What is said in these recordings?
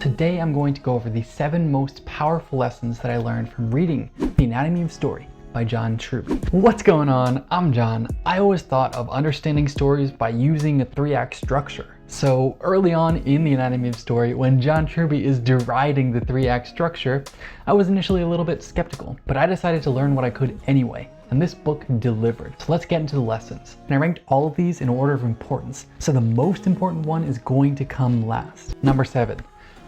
Today I'm going to go over the 7 most powerful lessons that I learned from reading The Anatomy of Story by John Truby. What's going on? I'm John. I always thought of understanding stories by using a 3-act structure. So early on in The Anatomy of Story, when John Truby is deriding the 3-act structure, I was initially a little bit skeptical, but I decided to learn what I could anyway. And this book delivered. So let's get into the lessons. And I ranked all of these in order of importance. So the most important one is going to come last. Number 7.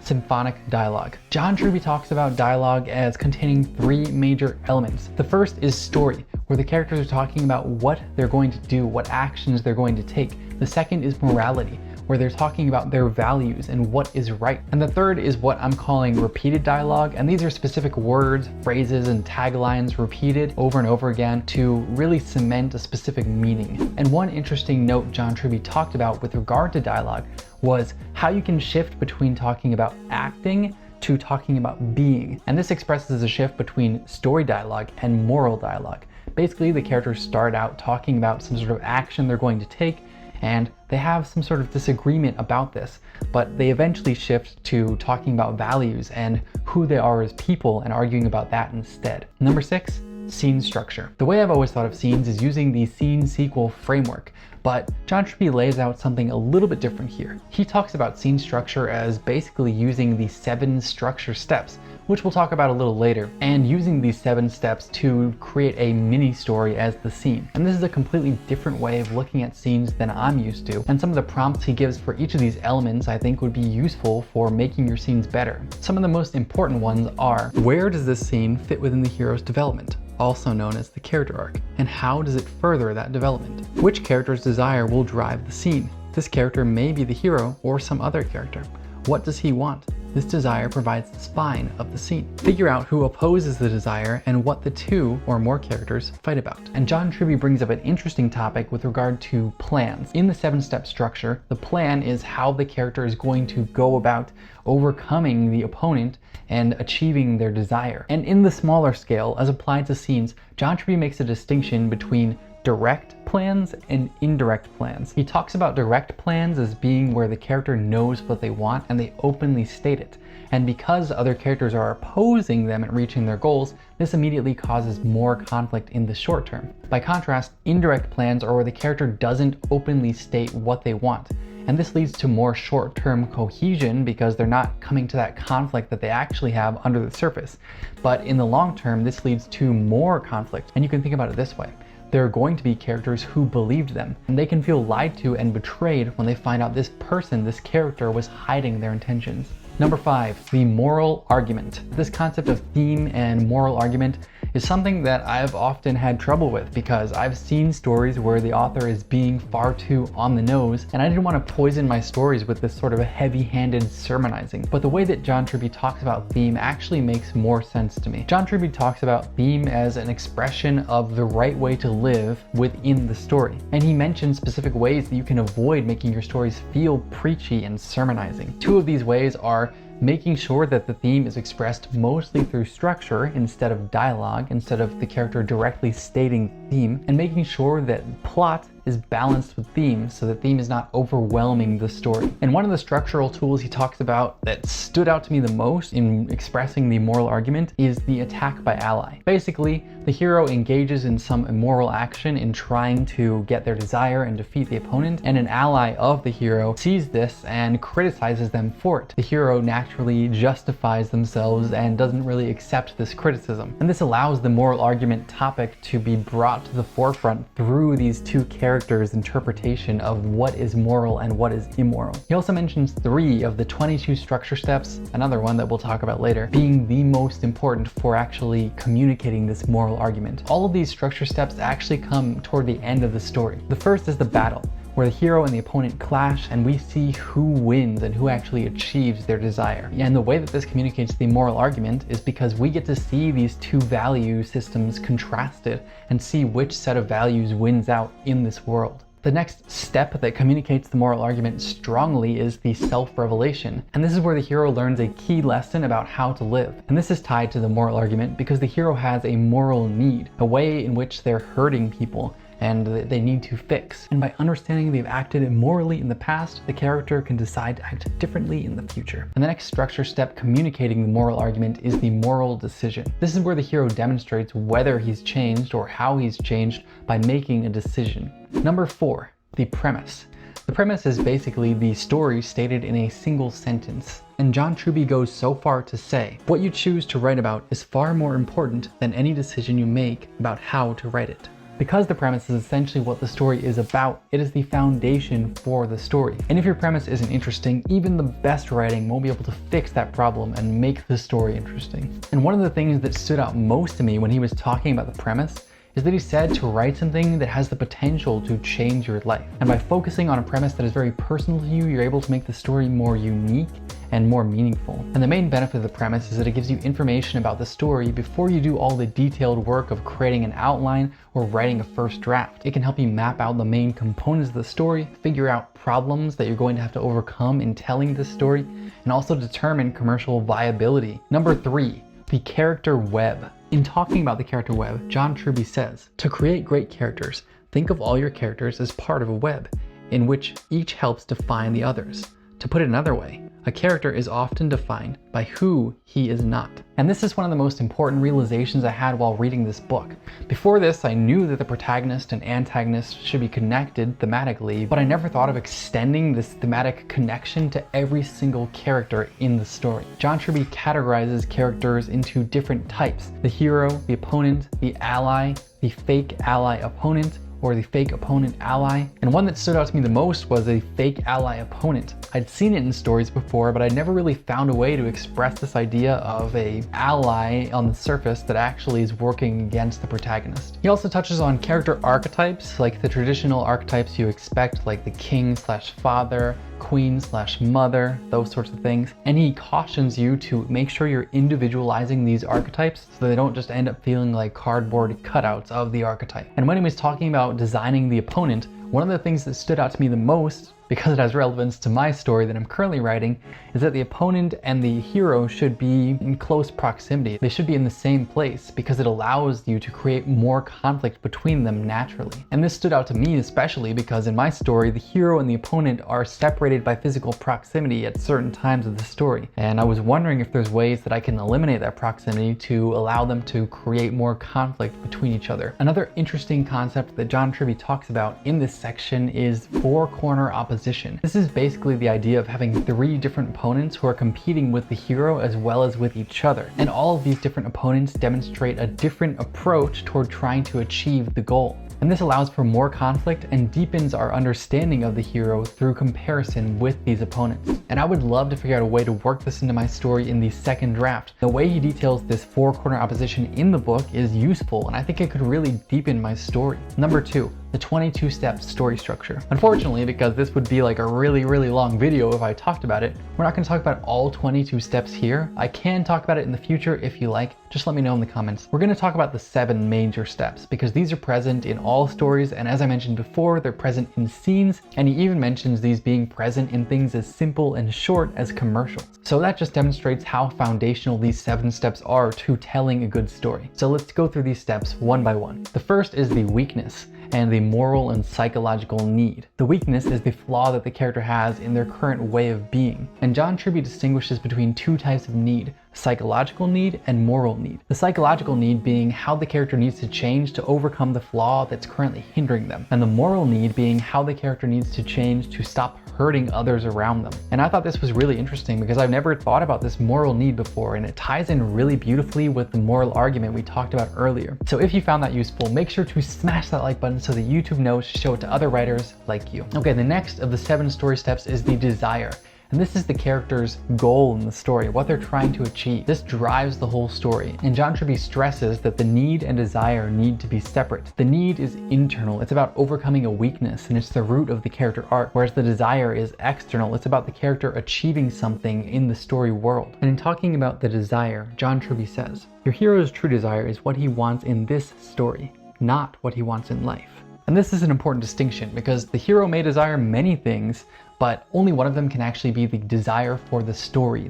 Symphonic dialogue. John Truby talks about dialogue as containing 3 major elements. The first is story, where the characters are talking about what they're going to do, what actions they're going to take. The second is morality, where they're talking about their values and what is right. And the third is what I'm calling repeated dialogue, and these are specific words, phrases, and taglines repeated over and over again to really cement a specific meaning. And one interesting note John Truby talked about with regard to dialogue was how you can shift between talking about acting to talking about being. And this expresses a shift between story dialogue and moral dialogue. Basically, the characters start out talking about some sort of action they're going to take, and they have some sort of disagreement about this, but they eventually shift to talking about values and who they are as people and arguing about that instead. Number 6, scene structure. The way I've always thought of scenes is using the scene sequel framework, but John Truby lays out something a little bit different here. He talks about scene structure as basically using the 7 structure steps, which we'll talk about a little later, and using these 7 steps to create a mini story as the scene. And this is a completely different way of looking at scenes than I'm used to, and some of the prompts he gives for each of these elements I think would be useful for making your scenes better. Some of the most important ones are: where does this scene fit within the hero's development, also known as the character arc, and how does it further that development? Which character's desire will drive the scene? This character may be the hero or some other character. What does he want? This desire provides the spine of the scene. Figure out who opposes the desire and what the 2 or more characters fight about. And John Truby brings up an interesting topic with regard to plans. In the 7-step structure, the plan is how the character is going to go about overcoming the opponent and achieving their desire. And in the smaller scale, as applied to scenes, John Truby makes a distinction between direct plans and indirect plans. He talks about direct plans as being where the character knows what they want and they openly state it. And because other characters are opposing them at reaching their goals, this immediately causes more conflict in the short term. By contrast, indirect plans are where the character doesn't openly state what they want. And this leads to more short-term cohesion because they're not coming to that conflict that they actually have under the surface. But in the long term, this leads to more conflict. And you can think about it this way. There are going to be characters who believed them, and they can feel lied to and betrayed when they find out this person, this character, was hiding their intentions. Number 5, the moral argument. This concept of theme and moral argument is something that I've often had trouble with because I've seen stories where the author is being far too on the nose, and I didn't want to poison my stories with this sort of a heavy-handed sermonizing. But the way that John Truby talks about theme actually makes more sense to me. John Truby talks about theme as an expression of the right way to live within the story. And he mentions specific ways that you can avoid making your stories feel preachy and sermonizing. 2 of these ways are making sure that the theme is expressed mostly through structure instead of dialogue, instead of the character directly stating the theme, and making sure that plot is balanced with theme so that theme is not overwhelming the story. And one of the structural tools he talks about that stood out to me the most in expressing the moral argument is the attack by ally. Basically, the hero engages in some immoral action in trying to get their desire and defeat the opponent, and an ally of the hero sees this and criticizes them for it. The hero naturally justifies themselves and doesn't really accept this criticism. And this allows the moral argument topic to be brought to the forefront through these 2 characters' interpretation of what is moral and what is immoral. He also mentions 3 of the 22 structure steps, another one that we'll talk about later, being the most important for actually communicating this moral argument. All of these structure steps actually come toward the end of the story. The first is the battle, where the hero and the opponent clash and we see who wins and who actually achieves their desire. And the way that this communicates the moral argument is because we get to see these 2 value systems contrasted and see which set of values wins out in this world. The next step that communicates the moral argument strongly is the self-revelation, and this is where the hero learns a key lesson about how to live. And this is tied to the moral argument because the hero has a moral need, a way in which they're hurting people, and that they need to fix. And by understanding they've acted immorally in the past, the character can decide to act differently in the future. And the next structure step communicating the moral argument is the moral decision. This is where the hero demonstrates whether he's changed or how he's changed by making a decision. Number 4, the premise. The premise is basically the story stated in a single sentence. And John Truby goes so far to say, what you choose to write about is far more important than any decision you make about how to write it. Because the premise is essentially what the story is about, it is the foundation for the story. And if your premise isn't interesting, even the best writing won't be able to fix that problem and make the story interesting. And one of the things that stood out most to me when he was talking about the premise is that he said to write something that has the potential to change your life. And by focusing on a premise that is very personal to you, you're able to make the story more unique and more meaningful. And the main benefit of the premise is that it gives you information about the story before you do all the detailed work of creating an outline or writing a first draft. It can help you map out the main components of the story, figure out problems that you're going to have to overcome in telling this story, and also determine commercial viability. Number 3, the character web. In talking about the character web, John Truby says, to create great characters, think of all your characters as part of a web, in which each helps define the others. To put it another way, a character is often defined by who he is not. And this is one of the most important realizations I had while reading this book. Before this, I knew that the protagonist and antagonist should be connected thematically, but I never thought of extending this thematic connection to every single character in the story. John Truby categorizes characters into different types: the hero, the opponent, the ally, the fake ally opponent, or the fake opponent ally. And one that stood out to me the most was a fake ally opponent. I'd seen it in stories before, but I'd never really found a way to express this idea of a ally on the surface that actually is working against the protagonist. He also touches on character archetypes, like the traditional archetypes you expect, like the king/father, queen/mother, those sorts of things. And he cautions you to make sure you're individualizing these archetypes so they don't just end up feeling like cardboard cutouts of the archetype. And when he was talking about designing the opponent, one of the things that stood out to me the most, because it has relevance to my story that I'm currently writing, is that the opponent and the hero should be in close proximity. They should be in the same place because it allows you to create more conflict between them naturally. And this stood out to me especially because in my story, the hero and the opponent are separated by physical proximity at certain times of the story. And I was wondering if there's ways that I can eliminate that proximity to allow them to create more conflict between each other. Another interesting concept that John Truby talks about in this section is four-corner opposition. This is basically the idea of having 3 different opponents who are competing with the hero as well as with each other. And all of these different opponents demonstrate a different approach toward trying to achieve the goal. And this allows for more conflict and deepens our understanding of the hero through comparison with these opponents. And I would love to figure out a way to work this into my story in the second draft. The way he details this 4-corner opposition in the book is useful, and I think it could really deepen my story. Number 2, the 22-step story structure. Unfortunately, because this would be like a really long video if I talked about it, we're not going to talk about all 22 steps here. I can talk about it in the future if you like. Just let me know in the comments. We're going to talk about the 7 major steps because these are present in all stories, and as I mentioned before, they're present in scenes, and he even mentions these being present in things as simple and short as commercials. So that just demonstrates how foundational these 7 steps are to telling a good story. So let's go through these steps one by one. The first is the weakness and the moral and psychological need. The weakness is the flaw that the character has in their current way of being. And John Truby distinguishes between 2 types of need: psychological need and moral need. The psychological need being how the character needs to change to overcome the flaw that's currently hindering them. And the moral need being how the character needs to change to stop hurting others around them. And I thought this was really interesting because I've never thought about this moral need before, and it ties in really beautifully with the moral argument we talked about earlier. So if you found that useful, make sure to smash that like button so that YouTube knows to show it to other writers like you. Okay, the next of the 7 story steps is the desire. And this is the character's goal in the story, what they're trying to achieve. This drives the whole story. And John Truby stresses that the need and desire need to be separate. The need is internal. It's about overcoming a weakness, and it's the root of the character arc, whereas the desire is external. It's about the character achieving something in the story world. And in talking about the desire, John Truby says, your hero's true desire is what he wants in this story, not what he wants in life. And this is an important distinction because the hero may desire many things, but only one of them can actually be the desire for the story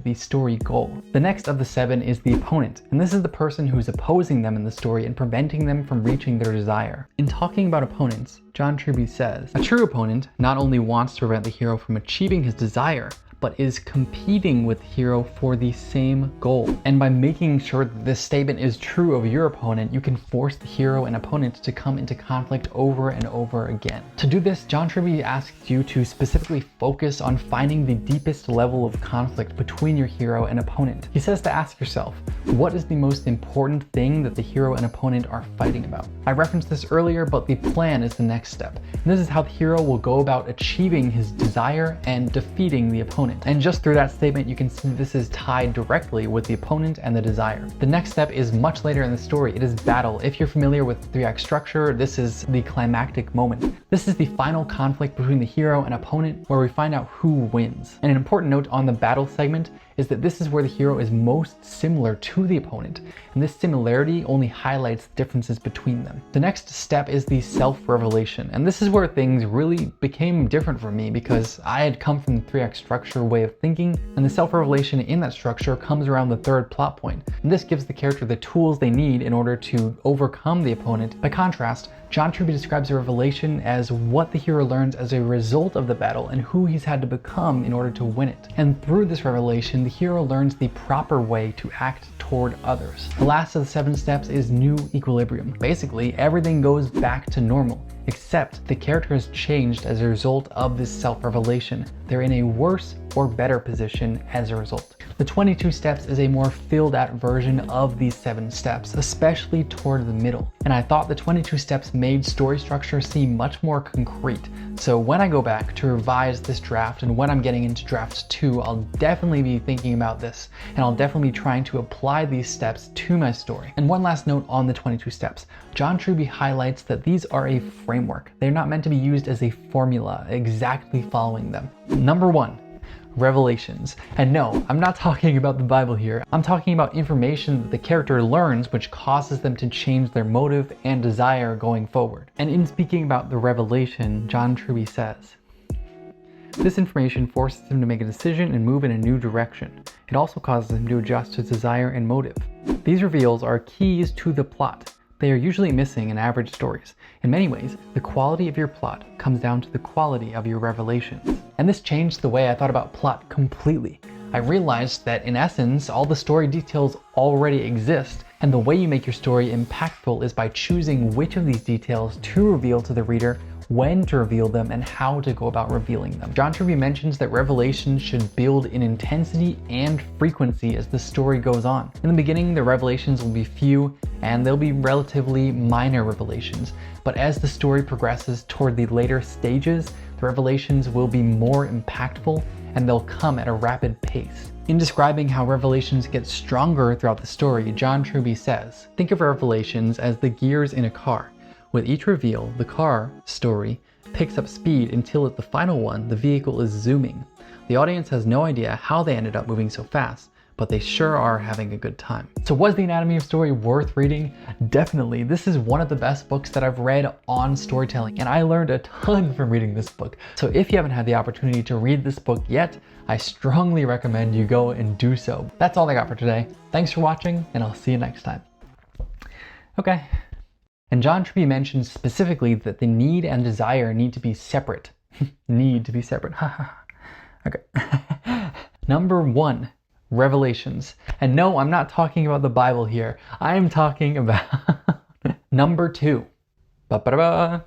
goal. The next of the 7 is the opponent, and this is the person who's opposing them in the story and preventing them from reaching their desire. In talking about opponents, John Truby says, a true opponent not only wants to prevent the hero from achieving his desire, but is competing with the hero for the same goal. And by making sure that this statement is true of your opponent, you can force the hero and opponent to come into conflict over and over again. To do this, John Truby asks you to specifically focus on finding the deepest level of conflict between your hero and opponent. He says to ask yourself, what is the most important thing that the hero and opponent are fighting about? I referenced this earlier, but the plan is the next step. And this is how the hero will go about achieving his desire and defeating the opponent. And just through that statement, you can see this is tied directly with the opponent and the desire. The next step is much later in the story. It is battle. If you're familiar with 3-act structure, this is the climactic moment. This is the final conflict between the hero and opponent where we find out who wins. And an important note on the battle segment is that this is where the hero is most similar to the opponent, and this similarity only highlights the differences between them. The next step is the self-revelation, and this is where things really became different for me because I had come from the 3-act structure way of thinking, and the self-revelation in that structure comes around the 3rd plot point. And this gives the character the tools they need in order to overcome the opponent. By contrast, John Truby describes a revelation as what the hero learns as a result of the battle and who he's had to become in order to win it. And through this revelation, the hero learns the proper way to act toward others. The last of the 7 steps is new equilibrium. Basically, everything goes back to normal, except the character has changed as a result of this self-revelation. They're in a worse or better position as a result. The 22 steps is a more filled out version of these 7 steps, especially toward the middle. And I thought the 22 steps made story structure seem much more concrete. So when I go back to revise this draft and when I'm getting into draft 2, I'll definitely be thinking about this, and I'll definitely be trying to apply these steps to my story. And one last note on the 22 steps. John Truby highlights that these are a framework. They're not meant to be used as a formula, exactly following them. Number 1. Revelations. And no, I'm not talking about the Bible here. I'm talking about information that the character learns which causes them to change their motive and desire going forward. And in speaking about the revelation, John Truby says, this information forces him to make a decision and move in a new direction. It also causes him to adjust his desire and motive. These reveals are keys to the plot. They are usually missing in average stories. In many ways, the quality of your plot comes down to the quality of your revelations. And this changed the way I thought about plot completely. I realized that in essence, all the story details already exist, and the way you make your story impactful is by choosing which of these details to reveal to the reader, when to reveal them, and how to go about revealing them. John Truby mentions that revelations should build in intensity and frequency as the story goes on. In the beginning, the revelations will be few, and they'll be relatively minor revelations. But as the story progresses toward the later stages, the revelations will be more impactful, and they'll come at a rapid pace. In describing how revelations get stronger throughout the story, John Truby says, think of revelations as the gears in a car. With each reveal, the car story picks up speed until at the final one, the vehicle is zooming. The audience has no idea how they ended up moving so fast, but they sure are having a good time. So was The Anatomy of Story worth reading? Definitely. This is one of the best books that I've read on storytelling, and I learned a ton from reading this book. So if you haven't had the opportunity to read this book yet, I strongly recommend you go and do so. That's all I got for today. Thanks for watching, and I'll see you next time. Okay. And John Truby mentions specifically that the need and desire need to be separate. Need to be separate. Okay. Number 1, revelations. And no, I'm not talking about the Bible here. I am talking about number 2. Ba-ba-da-ba.